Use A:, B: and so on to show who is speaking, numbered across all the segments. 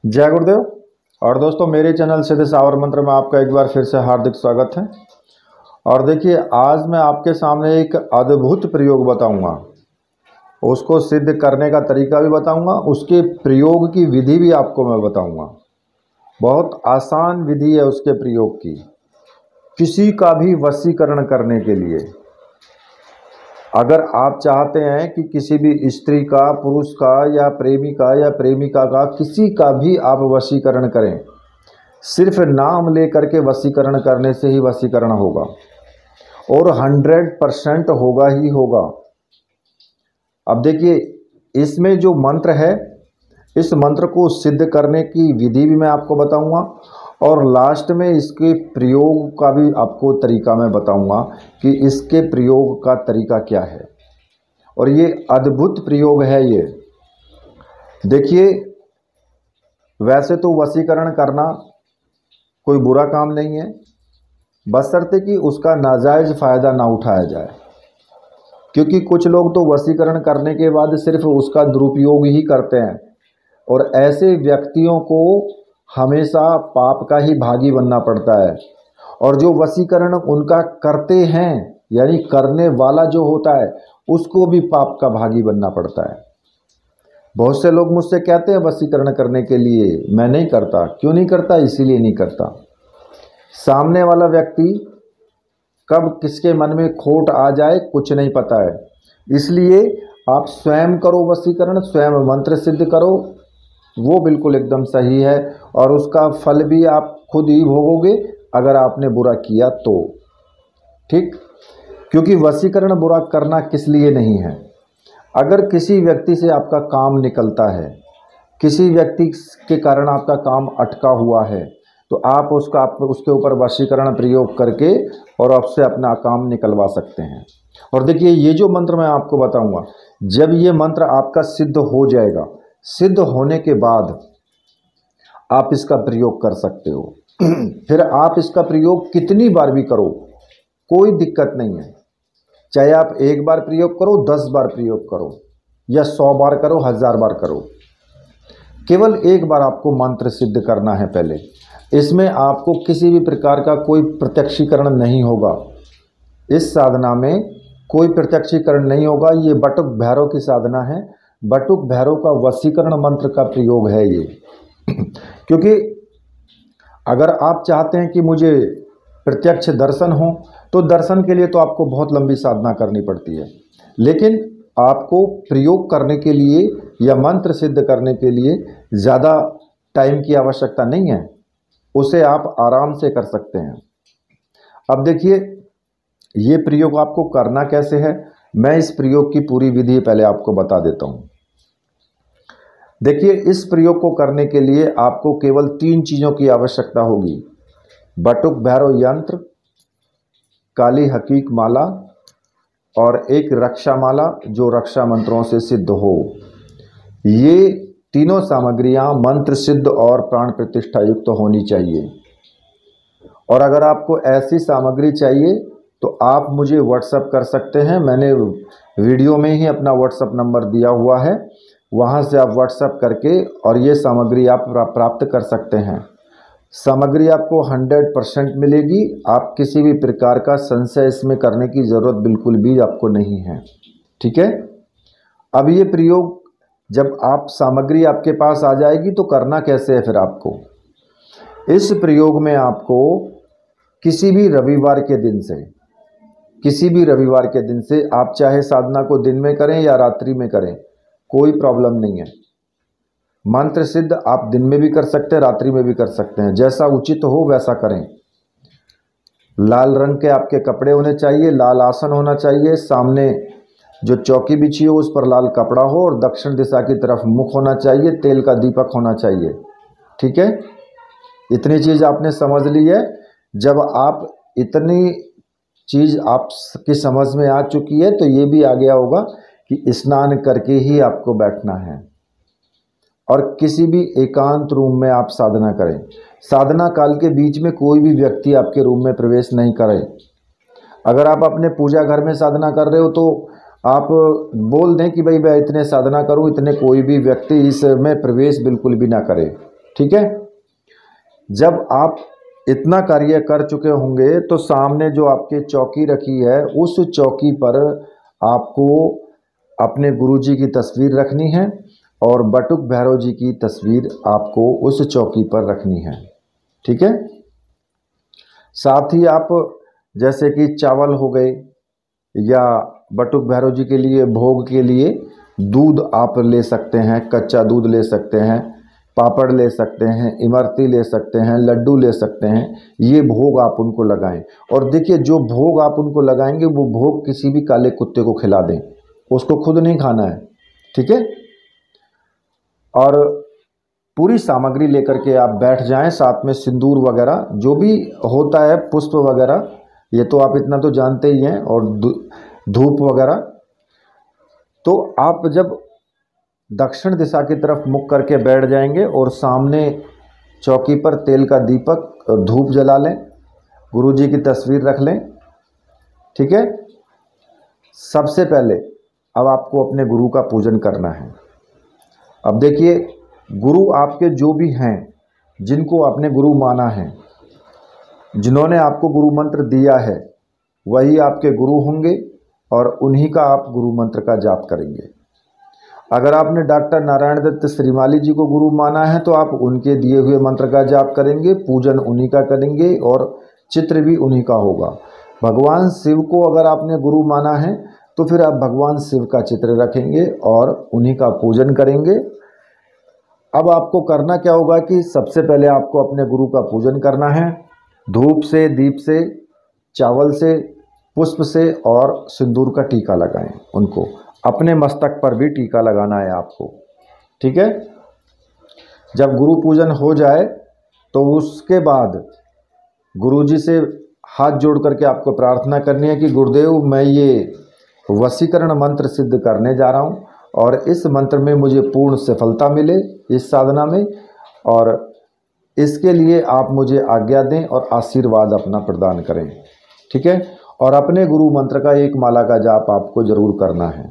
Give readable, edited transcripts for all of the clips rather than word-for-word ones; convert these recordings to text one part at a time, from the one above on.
A: जय गुरुदेव। और दोस्तों, मेरे चैनल सिद्ध सावर मंत्र में आपका एक बार फिर से हार्दिक स्वागत है। और देखिए, आज मैं आपके सामने एक अद्भुत प्रयोग बताऊंगा। उसको सिद्ध करने का तरीका भी बताऊंगा, उसके प्रयोग की विधि भी आपको मैं बताऊंगा। बहुत आसान विधि है उसके प्रयोग की, किसी का भी वशीकरण करने के लिए। अगर आप चाहते हैं कि किसी भी स्त्री का, पुरुष का या प्रेमिका का किसी का भी आप वशीकरण करें, सिर्फ नाम लेकर के वशीकरण करने से ही वशीकरण होगा और 100% होगा ही होगा। अब देखिए, इसमें जो मंत्र है, इस मंत्र को सिद्ध करने की विधि भी मैं आपको बताऊंगा और लास्ट में इसके प्रयोग का भी आपको तरीका मैं बताऊंगा कि इसके प्रयोग का तरीका क्या है। और ये अद्भुत प्रयोग है। ये देखिए, वैसे तो वशीकरण करना कोई बुरा काम नहीं है, बशर्ते कि उसका नाजायज़ फ़ायदा ना उठाया जाए। क्योंकि कुछ लोग तो वशीकरण करने के बाद सिर्फ उसका दुरुपयोग ही करते हैं और ऐसे व्यक्तियों को हमेशा पाप का ही भागी बनना पड़ता है। और जो वशीकरण उनका करते हैं, यानी करने वाला जो होता है, उसको भी पाप का भागी बनना पड़ता है। बहुत से लोग मुझसे कहते हैं वशीकरण करने के लिए, मैं नहीं करता। क्यों नहीं करता? इसीलिए नहीं करता, सामने वाला व्यक्ति कब किसके मन में खोट आ जाए कुछ नहीं पता है। इसलिए आप स्वयं करो वशीकरण, स्वयं मंत्र सिद्ध करो, वो बिल्कुल एकदम सही है। और उसका फल भी आप खुद ही भोगोगे अगर आपने बुरा किया तो। ठीक? क्योंकि वशीकरण बुरा करना किस लिए नहीं है। अगर किसी व्यक्ति से आपका काम निकलता है, किसी व्यक्ति के कारण आपका काम अटका हुआ है, तो आप उसके ऊपर वशीकरण प्रयोग करके और आपसे अपना काम निकलवा सकते हैं। और देखिए, ये जो मंत्र मैं आपको बताऊंगा, जब ये मंत्र आपका सिद्ध हो जाएगा, सिद्ध होने के बाद आप इसका प्रयोग कर सकते हो। फिर आप इसका प्रयोग कितनी बार भी करो, कोई दिक्कत नहीं है। चाहे आप एक बार प्रयोग करो, 10 बार प्रयोग करो, या 100 बार करो, 1000 बार करो, केवल एक बार आपको मंत्र सिद्ध करना है। पहले इसमें आपको किसी भी प्रकार का कोई प्रत्यक्षीकरण नहीं होगा। इस साधना में कोई प्रत्यक्षीकरण नहीं होगा। ये बटुक भैरव की साधना है। बटुक भैरव का वशीकरण मंत्र का प्रयोग है ये। क्योंकि अगर आप चाहते हैं कि मुझे प्रत्यक्ष दर्शन हो, तो दर्शन के लिए तो आपको बहुत लंबी साधना करनी पड़ती है। लेकिन आपको प्रयोग करने के लिए या मंत्र सिद्ध करने के लिए ज़्यादा टाइम की आवश्यकता नहीं है, उसे आप आराम से कर सकते हैं। अब देखिए, ये प्रयोग आपको करना कैसे है, मैं इस प्रयोग की पूरी विधि पहले आपको बता देता हूँ। देखिए, इस प्रयोग को करने के लिए आपको केवल 3 चीज़ों की आवश्यकता होगी: बटुक भैरव यंत्र, काली हकीक माला और एक रक्षा माला जो रक्षा मंत्रों से सिद्ध हो। ये तीनों सामग्रियां मंत्र सिद्ध और प्राण प्रतिष्ठा युक्त होनी चाहिए। और अगर आपको ऐसी सामग्री चाहिए तो आप मुझे व्हाट्सएप कर सकते हैं। मैंने वीडियो में ही अपना व्हाट्सएप नंबर दिया हुआ है, वहां से आप व्हाट्सएप करके और ये सामग्री आप प्राप्त कर सकते हैं। सामग्री आपको 100% मिलेगी। आप किसी भी प्रकार का संशय इसमें करने की ज़रूरत बिल्कुल भी आपको नहीं है। ठीक है? अब ये प्रयोग जब आप सामग्री आपके पास आ जाएगी तो करना कैसे है फिर आपको। इस प्रयोग में आपको किसी भी रविवार के दिन से आप चाहे साधना को दिन में करें या रात्रि में करें, कोई प्रॉब्लम नहीं है। मंत्र सिद्ध आप दिन में भी कर सकते हैं, रात्रि में भी कर सकते हैं, जैसा उचित हो वैसा करें। लाल रंग के आपके कपड़े होने चाहिए, लाल आसन होना चाहिए, सामने जो चौकी बिछी हो उस पर लाल कपड़ा हो और दक्षिण दिशा की तरफ मुख होना चाहिए, तेल का दीपक होना चाहिए। ठीक है? इतनी चीज़ आपने समझ ली है। जब आप इतनी चीज़ आपकी समझ में आ चुकी है तो ये भी आ गया होगा कि स्नान करके ही आपको बैठना है और किसी भी एकांत रूम में आप साधना करें। साधना काल के बीच में कोई भी व्यक्ति आपके रूम में प्रवेश नहीं करे। अगर आप अपने पूजा घर में साधना कर रहे हो तो आप बोल दें कि भाई मैं इतने साधना करूं, इतने कोई भी व्यक्ति इसमें प्रवेश बिल्कुल भी ना करे। ठीक है। जब आप इतना कार्य कर चुके होंगे तो सामने जो आपके चौकी रखी है उस चौकी पर आपको अपने गुरुजी की तस्वीर रखनी है और बटुक भैरव जी की तस्वीर आपको उस चौकी पर रखनी है। ठीक है। साथ ही आप जैसे कि चावल हो गए या बटुक भैरव जी के लिए भोग के लिए दूध आप ले सकते हैं, कच्चा दूध ले सकते हैं, पापड़ ले सकते हैं, इमरती ले सकते हैं, लड्डू ले सकते हैं। ये भोग आप उनको लगाएं। और देखिए, जो भोग आप उनको लगाएंगे वो भोग किसी भी काले कुत्ते को खिला दें, उसको खुद नहीं खाना है। ठीक है। और पूरी सामग्री लेकर के आप बैठ जाएं, साथ में सिंदूर वगैरह जो भी होता है, पुष्प वगैरह, ये तो आप इतना तो जानते ही हैं, और धूप वगैरह। तो आप जब दक्षिण दिशा की तरफ मुख करके बैठ जाएंगे और सामने चौकी पर तेल का दीपक और धूप जला लें, गुरुजी की तस्वीर रख लें। ठीक है। सबसे पहले अब आपको अपने गुरु का पूजन करना है। अब देखिए, गुरु आपके जो भी हैं, जिनको आपने गुरु माना है, जिन्होंने आपको गुरु मंत्र दिया है, वही आपके गुरु होंगे और उन्हीं का आप गुरु मंत्र का जाप करेंगे। अगर आपने डॉक्टर नारायण दत्त श्रीमाली जी को गुरु माना है तो आप उनके दिए हुए मंत्र का जाप करेंगे, पूजन उन्हीं का करेंगे और चित्र भी उन्हीं का होगा। भगवान शिव को अगर आपने गुरु माना है तो फिर आप भगवान शिव का चित्र रखेंगे और उन्हीं का पूजन करेंगे। अब आपको करना क्या होगा कि सबसे पहले आपको अपने गुरु का पूजन करना है। धूप से, दीप से, चावल से, पुष्प से और सिंदूर का टीका लगाएं। उनको अपने मस्तक पर भी टीका लगाना है आपको। ठीक है। जब गुरु पूजन हो जाए तो उसके बाद गुरुजी से हाथ जोड़ करके आपको प्रार्थना करनी है कि गुरुदेव, मैं ये वशीकरण मंत्र सिद्ध करने जा रहा हूँ और इस मंत्र में मुझे पूर्ण सफलता मिले इस साधना में, और इसके लिए आप मुझे आज्ञा दें और आशीर्वाद अपना प्रदान करें। ठीक है। और अपने गुरु मंत्र का एक माला का जाप आपको जरूर करना है।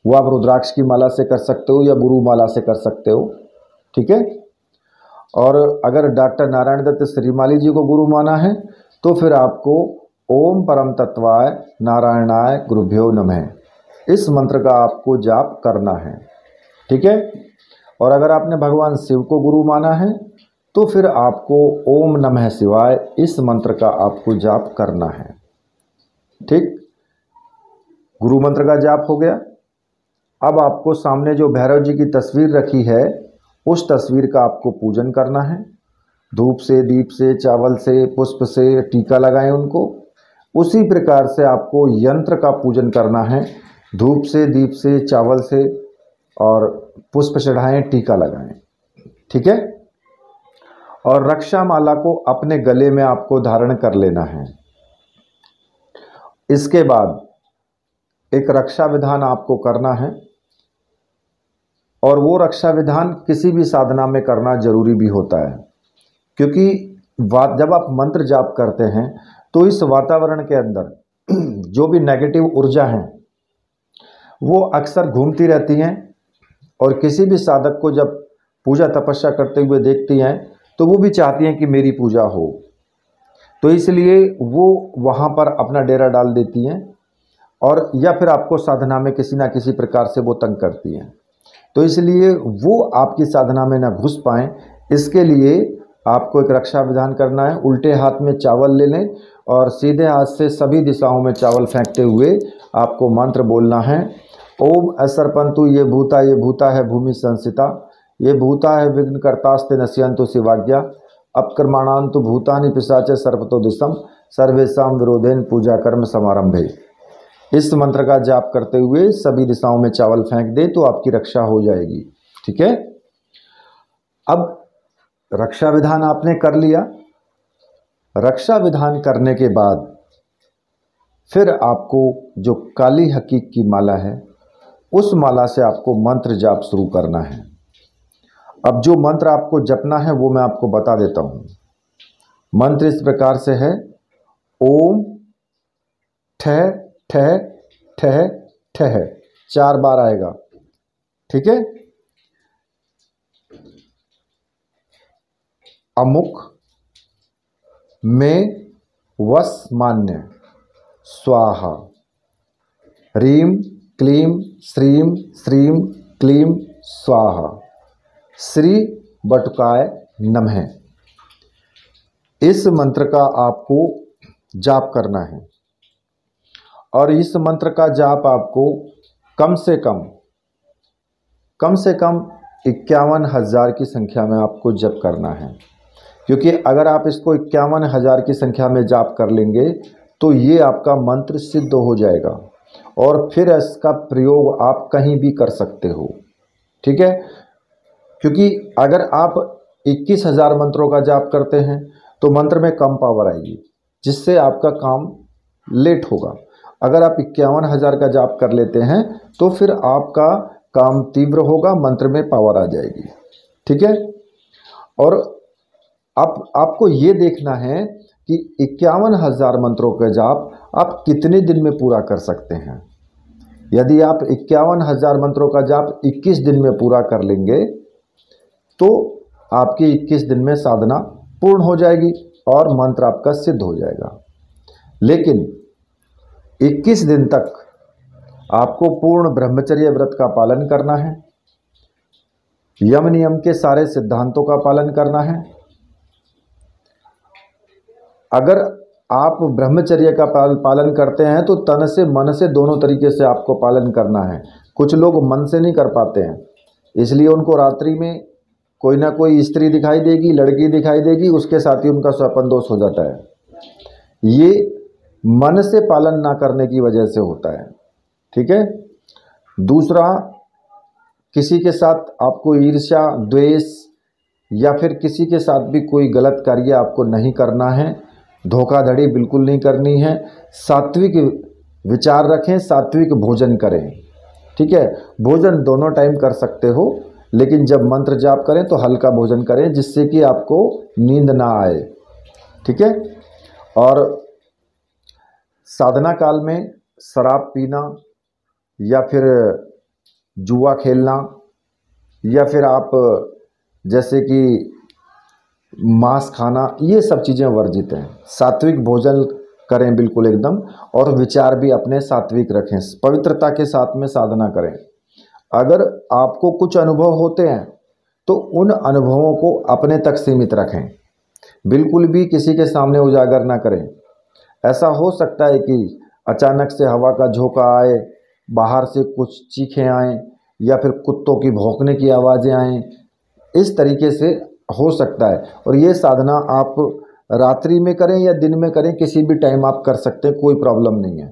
A: वो आप रुद्राक्ष की माला से कर सकते हो या गुरु माला से कर सकते हो। ठीक है। और अगर डॉक्टर नारायण दत्त श्रीमाली जी को गुरु माना है तो फिर आपको ओम परम तत्वाय नारायणाय गुरुभ्यो नमः इस मंत्र का आपको जाप करना है। ठीक है। और अगर आपने भगवान शिव को गुरु माना है तो फिर आपको ओम नमः शिवाय इस मंत्र का आपको जाप करना है। ठीक। गुरु मंत्र का जाप हो गया। अब आपको सामने जो भैरव जी की तस्वीर रखी है उस तस्वीर का आपको पूजन करना है। धूप से, दीप से, चावल से, पुष्प से टीका लगाएं उनको। उसी प्रकार से आपको यंत्र का पूजन करना है। धूप से, दीप से, चावल से और पुष्प चढ़ाएं, टीका लगाएं। ठीक है। और रक्षा माला को अपने गले में आपको धारण कर लेना है। इसके बाद एक रक्षा विधान आपको करना है और वो रक्षा विधान किसी भी साधना में करना जरूरी भी होता है, क्योंकि जब आप मंत्र जाप करते हैं तो इस वातावरण के अंदर जो भी नेगेटिव ऊर्जा हैं वो अक्सर घूमती रहती हैं और किसी भी साधक को जब पूजा तपस्या करते हुए देखती हैं तो वो भी चाहती हैं कि मेरी पूजा हो, तो इसलिए वो वहाँ पर अपना डेरा डाल देती हैं और या फिर आपको साधना में किसी ना किसी प्रकार से वो तंग करती हैं। तो इसलिए वो आपकी साधना में ना घुस पाएँ, इसके लिए आपको एक रक्षा विधान करना है। उल्टे हाथ में चावल ले लें और सीधे हाथ से सभी दिशाओं में चावल फेंकते हुए आपको मंत्र बोलना है। ओम असर्पंतु ये भूता है भूमि संसिता, ये भूता है विघ्न कर्तास्ते नश्यंतु शिवाज्ञा, अपक्रमाणांतु भूतानि पिशाच सर्वतो दिशम सर्वेशम विरोधेन पूजा कर्म समारंभे। इस मंत्र का जाप करते हुए सभी दिशाओं में चावल फेंक दे तो आपकी रक्षा हो जाएगी। ठीक है। अब रक्षा विधान आपने कर लिया। रक्षा विधान करने के बाद फिर आपको जो काली हकीक की माला है उस माला से आपको मंत्र जाप शुरू करना है। अब जो मंत्र आपको जपना है वो मैं आपको बता देता हूं। मंत्र इस प्रकार से है, ओम ठह ठह ठह ठह, 4 बार आएगा। ठीक है। अमुक में वसमान्य स्वाहा। ह्रीं क्लीं श्रीं श्रीं क्लीं स्वाहा। श्री बटुकाय नमः। इस मंत्र का आपको जाप करना है और इस मंत्र का जाप आपको कम से कम 51,000 की संख्या में आपको जप करना है, क्योंकि अगर आप इसको 51,000 की संख्या में जाप कर लेंगे तो ये आपका मंत्र सिद्ध हो जाएगा और फिर इसका प्रयोग आप कहीं भी कर सकते हो। ठीक है, क्योंकि अगर आप 21,000 मंत्रों का जाप करते हैं तो मंत्र में कम पावर आएगी, जिससे आपका काम लेट होगा। अगर आप 51,000 का जाप कर लेते हैं तो फिर आपका काम तीव्र होगा, मंत्र में पावर आ जाएगी। ठीक है, और आपको ये देखना है कि 51,000 मंत्रों का जाप आप कितने दिन में पूरा कर सकते हैं। यदि आप 51,000 मंत्रों का जाप 21 दिन में पूरा कर लेंगे तो आपकी 21 दिन में साधना पूर्ण हो जाएगी और मंत्र आपका सिद्ध हो जाएगा। लेकिन 21 दिन तक आपको पूर्ण ब्रह्मचर्य व्रत का पालन करना है, यम नियम के सारे सिद्धांतों का पालन करना है। अगर आप ब्रह्मचर्य का पालन करते हैं तो तन से मन से दोनों तरीके से आपको पालन करना है। कुछ लोग मन से नहीं कर पाते हैं, इसलिए उनको रात्रि में कोई ना कोई स्त्री दिखाई देगी, लड़की दिखाई देगी, उसके साथ ही उनका स्वप्न दोष हो जाता है। ये मन से पालन ना करने की वजह से होता है। ठीक है, दूसरा, किसी के साथ आपको ईर्ष्या, द्वेष या फिर किसी के साथ भी कोई गलत कार्य आपको नहीं करना है, धोखाधड़ी बिल्कुल नहीं करनी है। सात्विक विचार रखें, सात्विक भोजन करें। ठीक है, भोजन दोनों टाइम कर सकते हो, लेकिन जब मंत्र जाप करें तो हल्का भोजन करें, जिससे कि आपको नींद ना आए। ठीक है, और साधना काल में शराब पीना या फिर जुआ खेलना या फिर आप जैसे कि मांस खाना, ये सब चीज़ें वर्जित हैं। सात्विक भोजन करें बिल्कुल एकदम, और विचार भी अपने सात्विक रखें, पवित्रता के साथ में साधना करें। अगर आपको कुछ अनुभव होते हैं तो उन अनुभवों को अपने तक सीमित रखें, बिल्कुल भी किसी के सामने उजागर ना करें। ऐसा हो सकता है कि अचानक से हवा का झोंका आए, बाहर से कुछ चीखें आएँ या फिर कुत्तों की भौंकने की आवाज़ें आएँ, इस तरीके से हो सकता है। और ये साधना आप रात्रि में करें या दिन में करें, किसी भी टाइम आप कर सकते हैं, कोई प्रॉब्लम नहीं है।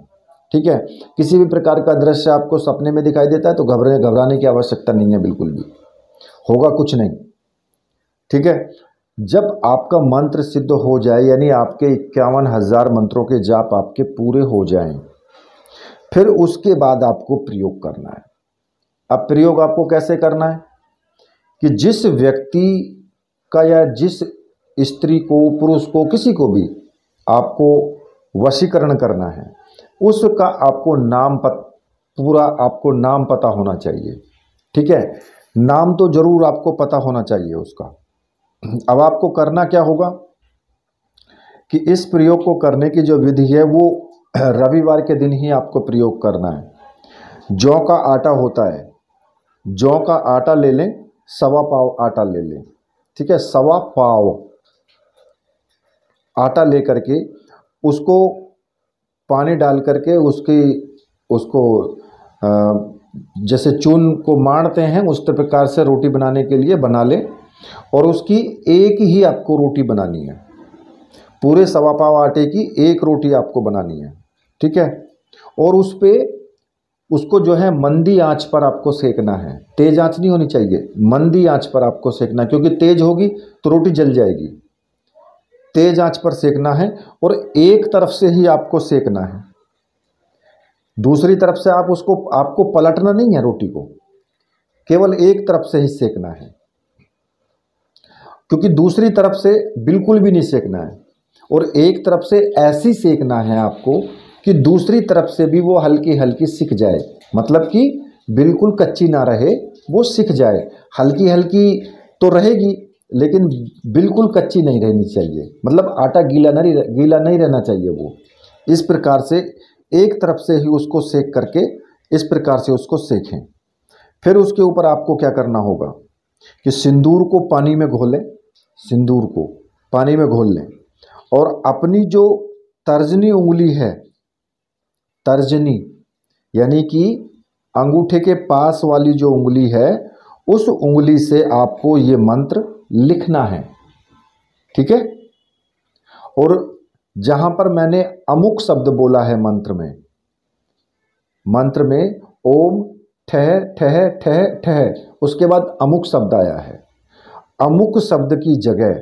A: ठीक है, किसी भी प्रकार का दृश्य आपको सपने में दिखाई देता है तो घबराने की आवश्यकता नहीं है, बिल्कुल भी होगा कुछ नहीं। ठीक है, जब आपका मंत्र सिद्ध हो जाए, यानी आपके 51,000 मंत्रों के जाप आपके पूरे हो जाएं, फिर उसके बाद आपको प्रयोग करना है। अब प्रयोग आपको कैसे करना है कि जिस व्यक्ति का या जिस स्त्री को, पुरुष को, किसी को भी आपको वशीकरण करना है, उसका आपको पूरा आपको नाम पता होना चाहिए। ठीक है, नाम तो जरूर आपको पता होना चाहिए उसका। अब आपको करना क्या होगा कि इस प्रयोग को करने की जो विधि है वो रविवार के दिन ही आपको प्रयोग करना है। जौ का आटा होता है, जौ का आटा ले लें, 1.25 पाव आटा ले लें। ठीक है, 1.25 पाव आटा ले करके उसको पानी डाल करके उसको जैसे चून को मारते हैं उस प्रकार से रोटी बनाने के लिए बना लें, और उसकी एक ही आपको रोटी बनानी है। पूरे 1.25 पाव आटे की एक रोटी आपको बनानी है। ठीक है, और उसको जो है मंदी आंच पर आपको सेकना है। तेज आंच नहीं होनी चाहिए, मंदी आंच पर आपको सेकना, क्योंकि तेज होगी तो रोटी जल जाएगी। तेज आंच पर सेकना है और एक तरफ से ही आपको सेकना है, दूसरी तरफ से आपको पलटना नहीं है, रोटी को केवल एक तरफ से ही सेकना है, क्योंकि दूसरी तरफ से बिल्कुल भी नहीं सेकना है। और एक तरफ से ऐसी सेकना है आपको कि दूसरी तरफ से भी वो हल्की हल्की सिक जाए, मतलब कि बिल्कुल कच्ची ना रहे, वो सिक जाए। हल्की हल्की तो रहेगी लेकिन बिल्कुल कच्ची नहीं रहनी चाहिए, मतलब आटा गीला नहीं रहना चाहिए वो। इस प्रकार से एक तरफ से ही उसको सेक करके इस प्रकार से उसको सेकें। फिर उसके ऊपर आपको क्या करना होगा कि सिंदूर को पानी में घोलें, सिंदूर को पानी में घोल लें और अपनी जो तर्जनी उंगली है, तर्जनी यानी कि अंगूठे के पास वाली जो उंगली है, उस उंगली से आपको ये मंत्र लिखना है, ठीक है। और जहां पर मैंने अमुक शब्द बोला है मंत्र में ओम ठह ठह ठह ठह, उसके बाद अमुक शब्द आया है। अमुक शब्द की जगह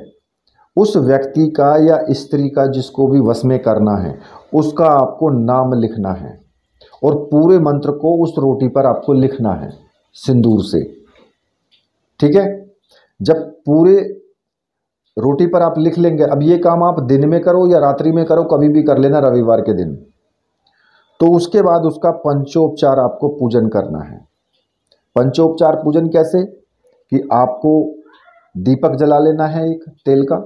A: उस व्यक्ति का या स्त्री का जिसको भी वश में करना है उसका आपको नाम लिखना है और पूरे मंत्र को उस रोटी पर आपको लिखना है सिंदूर से, ठीक है। जब पूरे रोटी पर आप लिख लेंगे, अब ये काम आप दिन में करो या रात्रि में करो, कभी भी कर लेना रविवार के दिन, तो उसके बाद उसका पंचोपचार आपको पूजन करना है। पंचोपचार पूजन कैसे कि आपको दीपक जला लेना है एक तेल का,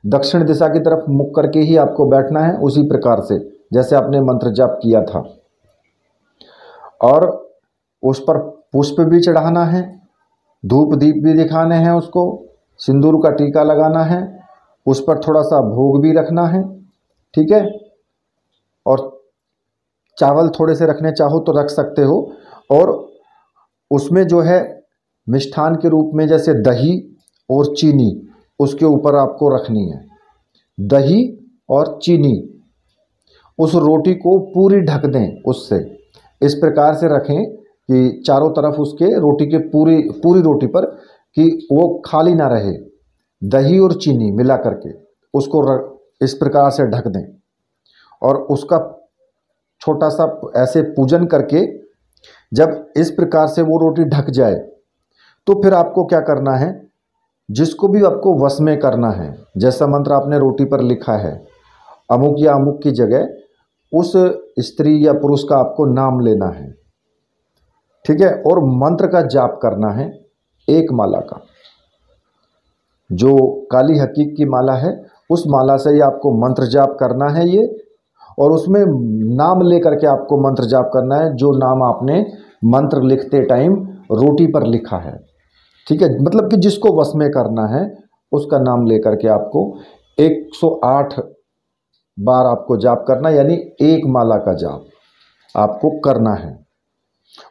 A: दक्षिण दिशा की तरफ मुख करके ही आपको बैठना है, उसी प्रकार से जैसे आपने मंत्र जाप किया था, और उस पर पुष्प भी चढ़ाना है, धूप दीप भी दिखाने हैं, उसको सिंदूर का टीका लगाना है, उस पर थोड़ा सा भोग भी रखना है, ठीक है। और चावल थोड़े से रखने चाहो तो रख सकते हो, और उसमें जो है मिष्ठान के रूप में जैसे दही और चीनी उसके ऊपर आपको रखनी है। दही और चीनी उस रोटी को पूरी ढक दें, उससे इस प्रकार से रखें कि चारों तरफ उसके रोटी के पूरी रोटी पर कि वो खाली ना रहे, दही और चीनी मिला करके उसको इस प्रकार से ढक दें। और उसका छोटा सा ऐसे पूजन करके जब इस प्रकार से वो रोटी ढक जाए तो फिर आपको क्या करना है, जिसको भी आपको वश में करना है, जैसा मंत्र आपने रोटी पर लिखा है, अमुक या अमुक की जगह उस स्त्री या पुरुष का आपको नाम लेना है, ठीक है। और मंत्र का जाप करना है एक माला का, जो काली हकीक की माला है उस माला से ही आपको मंत्र जाप करना है ये, और उसमें नाम लेकर के आपको मंत्र जाप करना है जो नाम आपने मंत्र लिखते टाइम रोटी पर लिखा है, ठीक है। मतलब कि जिसको वश में करना है उसका नाम लेकर के आपको 108 बार आपको जाप करना, यानी एक माला का जाप आपको करना है।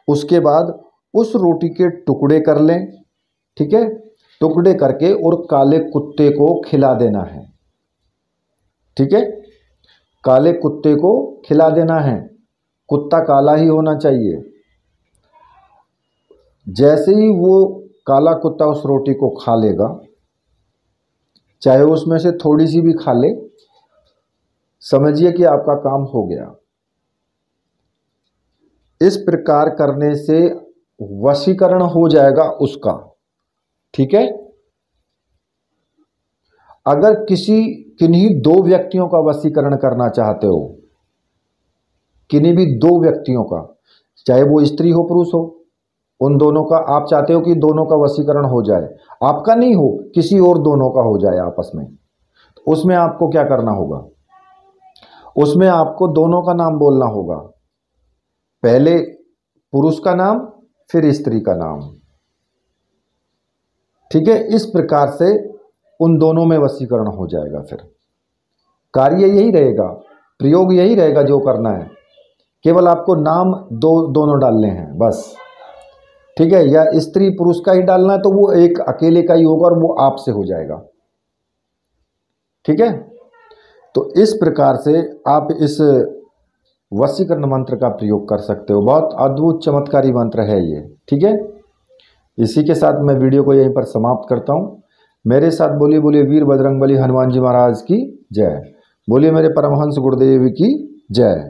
A: उसके बाद उस रोटी के टुकड़े कर लें, ठीक है, टुकड़े करके और काले कुत्ते को खिला देना है, ठीक है। काले कुत्ते को खिला देना है, कुत्ता काला ही होना चाहिए। जैसे ही वो काला कुत्ता उस रोटी को खा लेगा, चाहे उसमें से थोड़ी सी भी खा ले, समझिए कि आपका काम हो गया। इस प्रकार करने से वशीकरण हो जाएगा उसका, ठीक है। अगर किन्हीं दो व्यक्तियों का वशीकरण करना चाहते हो, किन्हीं भी दो व्यक्तियों का, चाहे वो स्त्री हो पुरुष हो, उन दोनों का आप चाहते हो कि दोनों का वशीकरण हो जाए, आपका नहीं हो, किसी और दोनों का हो जाए आपस में, तो उसमें आपको क्या करना होगा, उसमें आपको दोनों का नाम बोलना होगा, पहले पुरुष का नाम फिर स्त्री का नाम, ठीक है। इस प्रकार से उन दोनों में वशीकरण हो जाएगा। फिर कार्य यही रहेगा, प्रयोग यही रहेगा जो करना है, केवल आपको नाम दोनों डालने हैं बस, ठीक है। या स्त्री पुरुष का ही डालना है तो वो एक अकेले का ही होगा और वो आपसे हो जाएगा, ठीक है। तो इस प्रकार से आप इस वशीकरण मंत्र का प्रयोग कर सकते हो, बहुत अद्भुत चमत्कारी मंत्र है ये, ठीक है। इसी के साथ मैं वीडियो को यहीं पर समाप्त करता हूँ। मेरे साथ बोलिए बोलिए वीर बजरंगबली हनुमान जी महाराज की जय, बोलिए मेरे परमहंस गुरुदेव की जय।